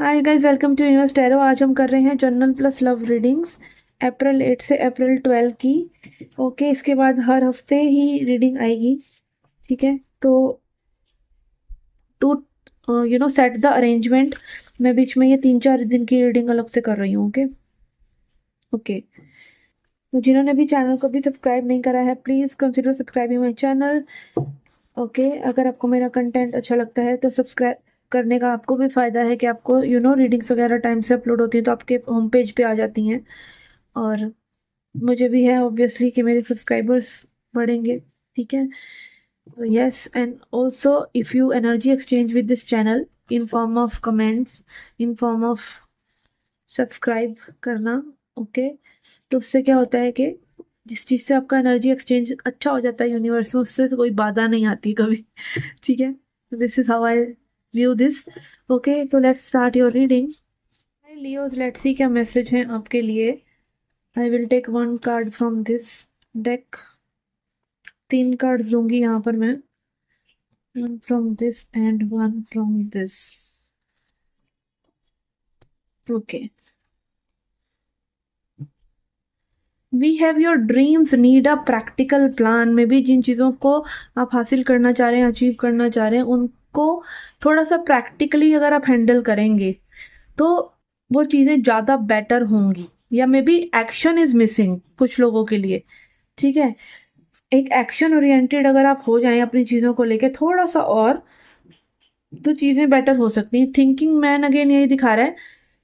Hi guys, welcome to universe tarot. आज हम कर रहे हैं general plus love readings April 8 से अप्रैल 12 की। ओके, इसके बाद हर हफ्ते ही रीडिंग आएगी। ठीक है, तो टू सेट द अरेंजमेंट, मैं बीच में ये 3-4 दिन की रीडिंग अलग से कर रही हूँ। ओके ओके, तो जिन्होंने भी चैनल को भी सब्सक्राइब नहीं करा है, please consider subscribing my channel. Okay, अगर आपको मेरा कंटेंट अच्छा लगता है तो सब्सक्राइब करने का आपको भी फ़ायदा है कि आपको रीडिंग्स वगैरह टाइम से अपलोड होती हैं तो आपके होम पेज पे आ जाती हैं। और मुझे भी है ऑब्वियसली कि मेरे सब्सक्राइबर्स बढ़ेंगे। ठीक है, तो yes, and also if you energy exchange with this channel in form of comments, in form of subscribe करना। ओके, तो उससे क्या होता है कि जिस चीज़ से आपका एनर्जी एक्सचेंज अच्छा हो जाता है यूनिवर्स में, उससे तो कोई बाधा नहीं आती कभी। ठीक है, this is how I view this. Okay, तो let's start your reading. Leos, let's see क्या मैसेज है आपके लिए। I will take one card from this deck. 3 card लूंगी यहाँ पर मैं। One from this end one from this. Okay, we have your dreams need a practical plan. में भी जिन चीज़ों को आप हासिल करना चाह रहे हैं, अचीव करना चाह रहे हैं, उनको थोड़ा सा प्रैक्टिकली अगर आप हैंडल करेंगे तो वो चीज़ें ज़्यादा बेटर होंगी। या may be action is missing कुछ लोगों के लिए। ठीक है, एक एक्शन ओरिएंटेड अगर आप हो जाएं अपनी चीज़ों को लेके थोड़ा सा और, तो चीज़ें बेटर हो सकती हैं। थिंकिंग मैन अगेन यही दिखा रहा है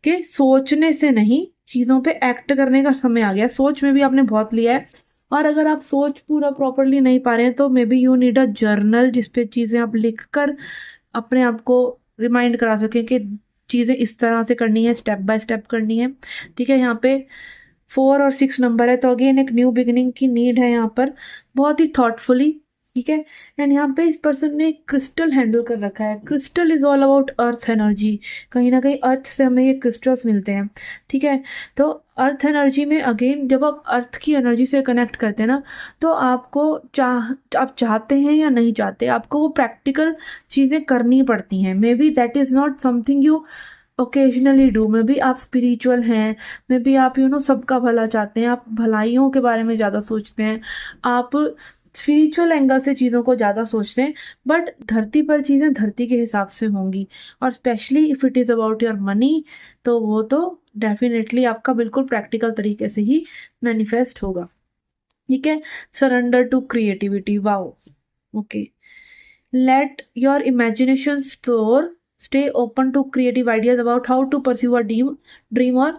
कि सोचने से नहीं, चीज़ों पे एक्ट करने का समय आ गया। सोच में भी आपने बहुत लिया है, और अगर आप सोच पूरा प्रॉपरली नहीं पा रहे हैं तो maybe you need a journal जिसपे चीज़ें आप लिख कर अपने आप को रिमाइंड करा सकें कि चीज़ें इस तरह से करनी है, स्टेप बाय स्टेप करनी है। ठीक है, यहाँ पे 4 और 6 नंबर है, तो अगेन एक न्यू बिगिनिंग की नीड है यहाँ पर, बहुत ही थॉटफुली। ठीक है, एंड यहाँ पे इस पर्सन ने क्रिस्टल हैंडल कर रखा है। Crystal is all about earth energy. कहीं ना कहीं अर्थ से हमें ये क्रिस्टल्स मिलते हैं। ठीक है, तो अर्थ एनर्जी में अगेन जब आप अर्थ की एनर्जी से कनेक्ट करते हैं ना, तो आपको आप चाहते हैं या नहीं चाहते, आपको वो प्रैक्टिकल चीज़ें करनी पड़ती हैं। May be that is not something you occasionally do. में भी आप स्पिरिचुअल हैं, में भी आप सबका भला चाहते हैं, आप भलाइयों के बारे में ज़्यादा सोचते हैं, आप स्पिरिचुअल एंगल से चीज़ों को ज़्यादा सोचते हैं। बट धरती पर चीज़ें धरती के हिसाब से होंगी, और specially if it is about your money, तो वो तो डेफिनेटली आपका बिल्कुल प्रैक्टिकल तरीके से ही मैनिफेस्ट होगा। ठीक है, surrender to creativity, wow. Okay, let your imagination soar. Stay open to creative ideas about how to pursue a dream or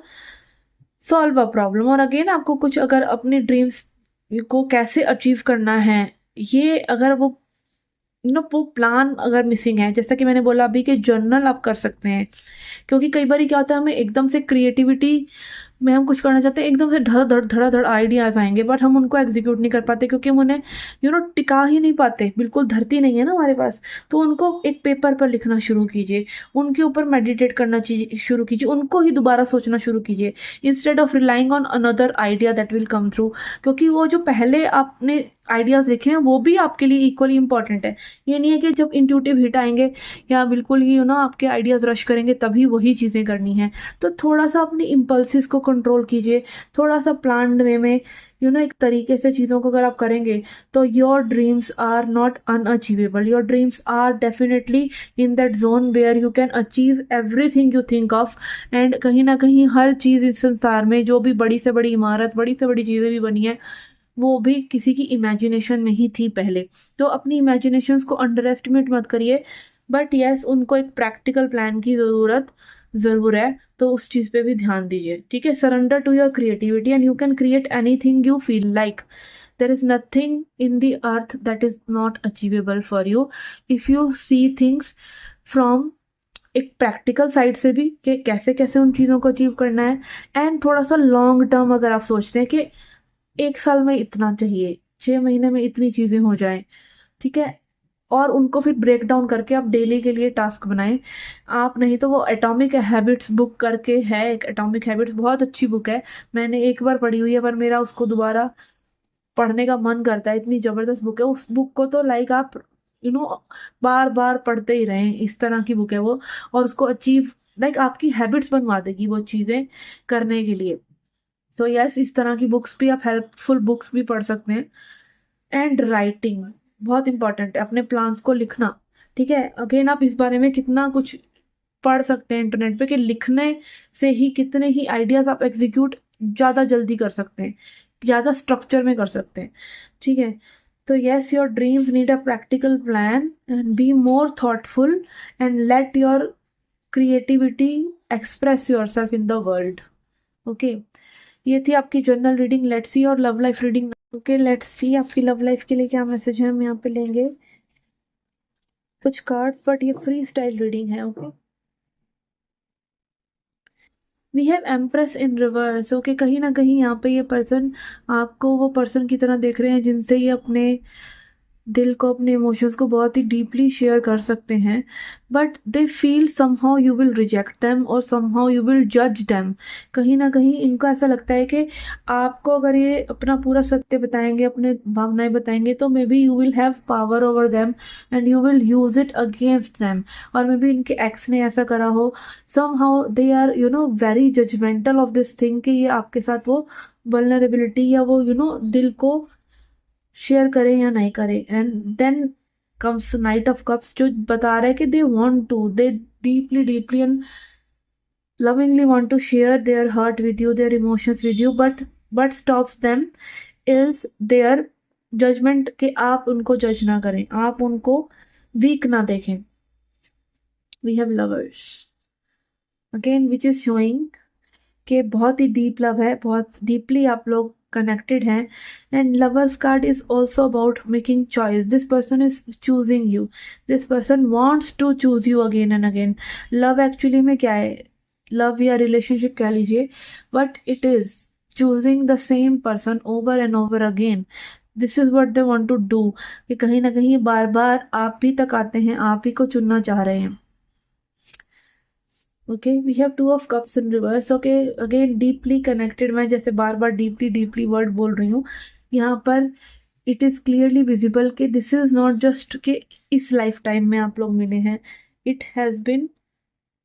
solve a problem. और अगेन आपको कुछ अगर अपने ड्रीम्स को कैसे अचीव करना है, ये अगर वो प्लान अगर मिसिंग है, जैसा कि मैंने बोला अभी कि जर्नल आप कर सकते हैं। क्योंकि कई बार क्या होता है, हमें एकदम से क्रिएटिविटी में हम कुछ करना चाहते हैं, एकदम से धड़ाधड़ आइडियाज आएंगे, बट हम उनको एग्जीक्यूट नहीं कर पाते क्योंकि हम उन्हें टिका ही नहीं पाते। बिल्कुल धरती नहीं है ना हमारे पास। तो उनको एक पेपर पर लिखना शुरू कीजिए, उनके ऊपर मेडिटेट करना शुरू कीजिए, उनको ही दोबारा सोचना शुरू कीजिए, instead of relying on another idea that will come through. क्योंकि वो जो पहले आपने आइडियाज लिखे हैं वो भी आपके लिए इक्वली इंपॉर्टेंट है। ये नहीं है कि जब इंट्यूटिव हिट आएंगे या बिल्कुल ही आपके आइडियाज रश करेंगे तभी वही चीज़ें करनी है। तो थोड़ा सा अपनी इम्पल्सिस को कंट्रोल कीजिए, थोड़ा सा प्लान्ड वे में एक तरीके से चीज़ों को अगर आप करेंगे तो your dreams are not unachievable. Your dreams are definitely in that zone where you can achieve everything you think of. And कहीं ना कहीं हर चीज़ इस संसार में, जो भी बड़ी से बड़ी इमारत, बड़ी से बड़ी चीज़ें भी बनी है, वो भी किसी की इमेजिनेशन में ही थी पहले। तो अपनी इमेजिनेशंस को अंडर एस्टिमेट मत करिए, बट यस, उनको एक प्रैक्टिकल प्लान की ज़रूर है, तो उस चीज़ पे भी ध्यान दीजिए। ठीक है, surrender to your creativity and you can create anything you feel like. There is nothing in the earth that is not achievable for you if you see things from एक प्रैक्टिकल साइड से भी, कि कैसे कैसे उन चीज़ों को achieve करना है। एंड थोड़ा सा लॉन्ग टर्म अगर आप सोचते हैं कि 1 साल में इतना चाहिए, 6 महीने में इतनी चीज़ें हो जाएं। ठीक है, और उनको फिर ब्रेक डाउन करके आप डेली के लिए टास्क बनाएं। आप नहीं तो वो एटॉमिक हैबिट्स बुक करके है, एक एटॉमिक हैबिट्स बहुत अच्छी बुक है, मैंने एक बार पढ़ी हुई है, पर मेरा उसको दोबारा पढ़ने का मन करता है। इतनी जबरदस्त बुक है, उस बुक को तो लाइक आप बार बार पढ़ते ही रहें, इस तरह की बुक है वो। और उसको अचीव लाइक आपकी हैबिट्स बनवा देगी वो चीज़ें करने के लिए। तो यस, इस तरह की बुक्स भी, आप हेल्पफुल बुक्स भी पढ़ सकते हैं। एंड राइटिंग बहुत इंपॉर्टेंट है, अपने प्लान्स को लिखना। ठीक है, अगेन आप इस बारे में कितना कुछ पढ़ सकते हैं इंटरनेट पे कि लिखने से ही कितने ही आइडियाज आप एग्जीक्यूट ज़्यादा जल्दी कर सकते हैं, ज़्यादा स्ट्रक्चर में कर सकते हैं। ठीक है, तो yes, your dreams need a practical plan and be more thoughtful and let your creativity express your self in the world. Okay, ये थी आपकी जर्नल रीडिंग। लेट्स सी और love life reading. Okay, let's सी आपकी love life के लिए क्या message है, हम यहाँ पे लेंगे कुछ कार्ड, बट ये फ्री स्टाइल रीडिंग है। Okay, we have empress in reverse. Okay, कहीं ना कहीं यहाँ पे ये पर्सन आपको वो पर्सन की तरह देख रहे हैं जिनसे ये अपने दिल को, अपने इमोशंस को बहुत ही डीपली शेयर कर सकते हैं, but they feel somehow you will reject them और समहाउ यू विल जज देम। कहीं ना कहीं इनको ऐसा लगता है कि आपको अगर ये अपना पूरा सत्य बताएंगे, अपने भावनाएं बताएंगे, तो maybe you will have power over them and you will use it against them. और मे बी इनके एक्स ने ऐसा करा हो, somehow they are very judgemental of this thing कि ये आपके साथ वो वल्नरेबिलिटी या वो दिल को शेयर करें या नहीं करें। And then comes knight of cups, जो बता रहा है कि they want to, they deeply deeply and lovingly want to share their heart with you, their emotions with you, but stops them is their judgment कि आप उनको जज ना करें, आप उनको वीक ना देखें। we have lovers again which is showing कि बहुत ही डीप लव है, बहुत डीपली आप लोग कनेक्टेड हैं। And lovers card is also about making choice. This person is choosing you, this person wants to choose you again and again. Love actually में क्या है, लव या रिलेशनशिप कह लीजिए, but it is choosing the same person over and over again. This is what they want to do, कि कहीं ना कहीं बार बार आप ही तक आते हैं, आप ही को चुनना चाह रहे हैं। Okay, we have two of cups in reverse. Okay, again deeply connected, मैं जैसे बार बार डीपली डीपली वर्ड बोल रही हूँ यहाँ पर, इट इज़ क्लियरली विजिबल कि दिस इज़ नॉट जस्ट कि इस लाइफ टाइम में आप लोग मिले हैं, it has been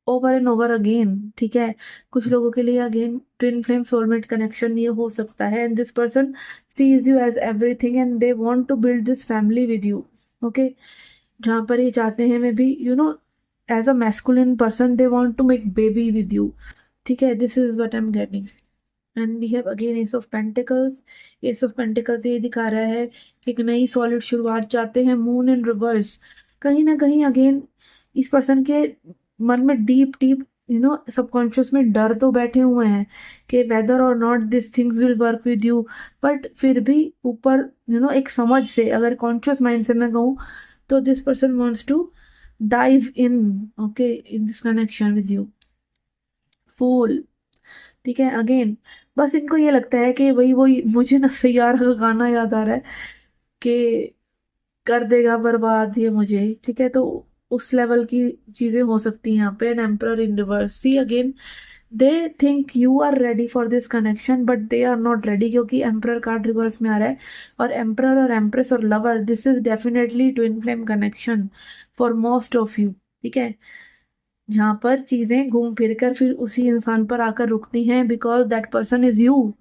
over and over again. ठीक है, कुछ लोगों के लिए again twin flame soulmate connection ये हो सकता है। And this person sees you as everything and they want to build this family with you. Okay, जहाँ पर ये चाहते हैं, maybe as a masculine person they want to make baby with you। ठीक है, this is what I'm getting। and we have again ace of pentacles। ace of pentacles ये दिखा रहा है कि एक नई सॉलिड शुरुआत चाहते हैं। मून इन रिवर्स, कहीं ना कहीं अगेन इस पर्सन के मन में डीप डीप सबकॉन्शियस में डर तो बैठे हुए हैं कि वेदर और not this things will work with you, but फिर भी ऊपर एक समझ से, अगर कॉन्शियस माइंड से मैं कहूँ, तो this person wants to dive in, okay, in this connection with you। Fool, ठीक है, अगेन बस इनको ये लगता है कि वही मुझे ना सैयारा का गाना याद आ रहा है कि कर देगा बर्बाद ये मुझे। ठीक है, तो उस लेवल की चीजें हो सकती हैं यहाँ पे। An emperor in reverse, see again they think you are ready for this connection but they are not ready, क्योंकि एम्परर कार्ड रिवर्स में आ रहा है। और एम्परर और एम्प्रेस और lover, this is definitely twin flame connection for most of you. ठीक है, जहाँ पर चीजें घूम फिर कर फिर उसी इंसान पर आकर रुकती हैं, because that person is you.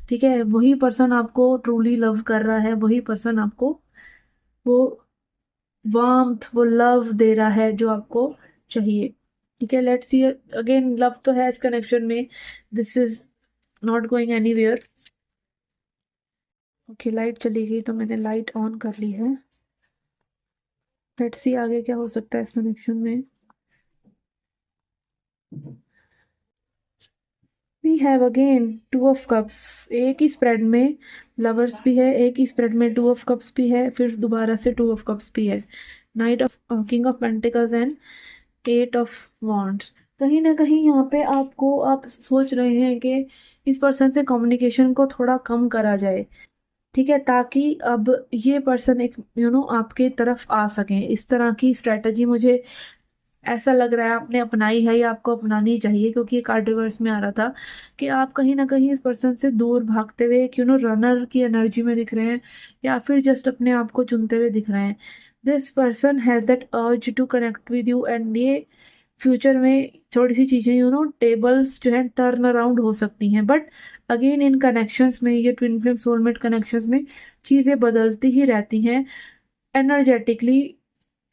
ठीक है, वही पर्सन आपको ट्रूली लव कर रहा है, वही पर्सन आपको वो वार्मथ, वो लव दे रहा है जो आपको चाहिए। ठीक है, लेट्स सी अगेन, लव तो है इस कनेक्शन में, this is not going anywhere. Okay, light चली गई तो मैंने लाइट ऑन कर ली है। लेट्स सी आगे क्या हो सकता है इस कनेक्शन में। We have again two of cups, एक ही स्प्रेड में लवर्स भी है, एक ही स्प्रेड में टू ऑफ कप्स भी है, फिर दोबारा से टू ऑफ कप्स भी है। Knight of king of pentacles and eight of wands. कहीं ना कहीं यहाँ पे आप सोच रहे हैं कि इस पर्सन से कम्युनिकेशन को थोड़ा कम करा जाए। ठीक है, ताकि अब ये पर्सन एक आपके तरफ आ सकें। इस तरह की स्ट्रेटजी मुझे ऐसा लग रहा है आपने अपनाई है या आपको अपनानी चाहिए, क्योंकि ये कार्ड रिवर्स में आ रहा था कि आप कहीं ना कहीं इस पर्सन से दूर भागते हुए रनर की एनर्जी में दिख रहे हैं, या फिर जस्ट अपने आप को चुनते हुए दिख रहे हैं। This person has that urge to connect with you and ये फ्यूचर में थोड़ी सी चीज़ें टेबल्स जो है टर्न अराउंड हो सकती हैं, बट अगेन इन कनेक्शंस में, ये ट्विन फ्लेम सोलमेट कनेक्शंस में चीज़ें बदलती ही रहती हैं energetically.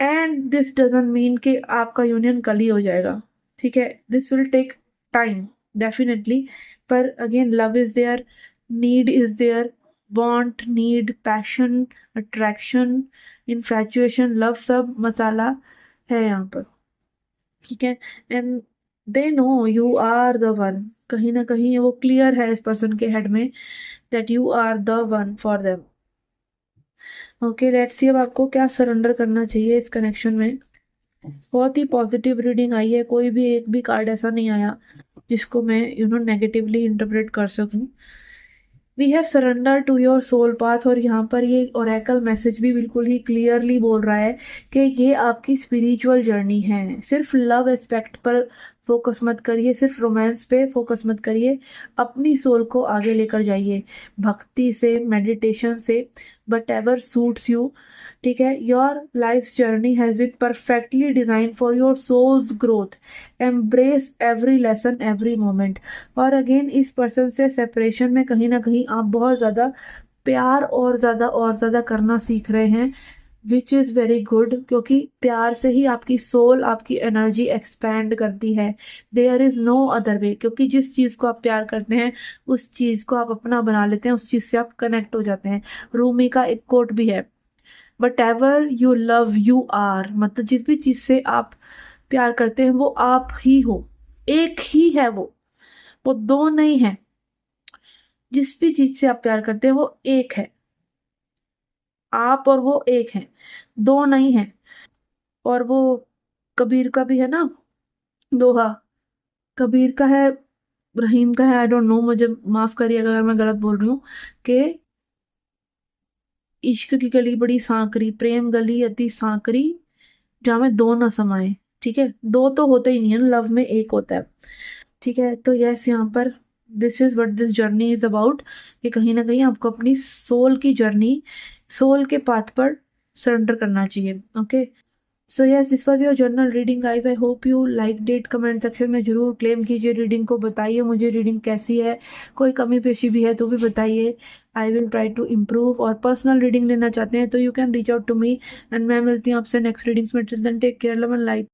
And this doesn't mean कि आपका यूनियन कल ही हो जाएगा, ठीक है, this will take time definitely. पर again love is there, need is there, want, need, passion, attraction, infatuation, love, सब मसाला है यहाँ पर, ठीक है। And they know you are the one, कहीं ना कहीं वो क्लियर है इस पर्सन के हेड में that you are the one for them. Okay, let's see अब आपको क्या सरेंडर करना चाहिए इस कनेक्शन में। बहुत ही पॉजिटिव रीडिंग आई है, कोई भी एक भी कार्ड ऐसा नहीं आया जिसको मैं नेगेटिवली इंटरप्रेट कर सकूं। We have surrender to your soul path, और यहाँ पर ये ओरेकल मैसेज भी बिल्कुल ही क्लियरली बोल रहा है कि ये आपकी स्पिरिचुअल जर्नी है। सिर्फ लव एस्पेक्ट पर फोकस मत करिए, सिर्फ रोमांस पे फोकस मत करिए, अपनी सोल को आगे लेकर जाइए भक्ति से, मेडिटेशन से, बट एवर सूट्स यू, ठीक है। Your life journey has been perfectly design for your soul's growth, embrace every lesson, every moment. और अगेन इस पर्सन से सेपरेशन में कहीं ना कहीं आप बहुत ज़्यादा प्यार और ज़्यादा करना सीख रहे हैं, विच इज़ वेरी गुड, क्योंकि प्यार से ही आपकी सोल, आपकी एनर्जी एक्सपैंड करती है। There is no other way, क्योंकि जिस चीज़ को आप प्यार करते हैं उस चीज़ को आप अपना बना लेते हैं, उस चीज़ से आप कनेक्ट हो जाते हैं। रूमी का एक कोट भी है, whatever you love you are, मतलब जिस भी चीज़ से आप प्यार करते हैं वो आप ही हो, एक ही है वो दो नहीं है। जिस भी चीज से आप प्यार करते हैं वो एक है, आप और वो एक है, दो नहीं है। और वो कबीर का भी है ना दोहा, कबीर का है, रहीम का है, आई डोंट नो, मुझे माफ करिए अगर मैं गलत बोल रही हूँ, कि इश्क की गली बड़ी सांकरी, प्रेम गली अति सांकरी, जहाँ में दो ना समाए, ठीक है। दो तो होते ही नहीं है, लव में एक होता है, ठीक है। तो यस, यहाँ पर this is what this journey is about, कि कहीं ना कहीं आपको अपनी सोल की जर्नी, सोल के पाथ पर सरेंडर करना चाहिए। Okay, so yes, this was your journal reading guys, I hope you like it. Comment section में जरूर क्लेम कीजिए रीडिंग को, बताइए मुझे रीडिंग कैसी है, कोई कमी पेशी भी है तो भी बताइए, I will try to improve. और पर्सनल रीडिंग लेना चाहते हैं तो you can reach out to me, and मैं मिलती हूँ आपसे नेक्स्ट रीडिंग्स में। Till then take care, love and light.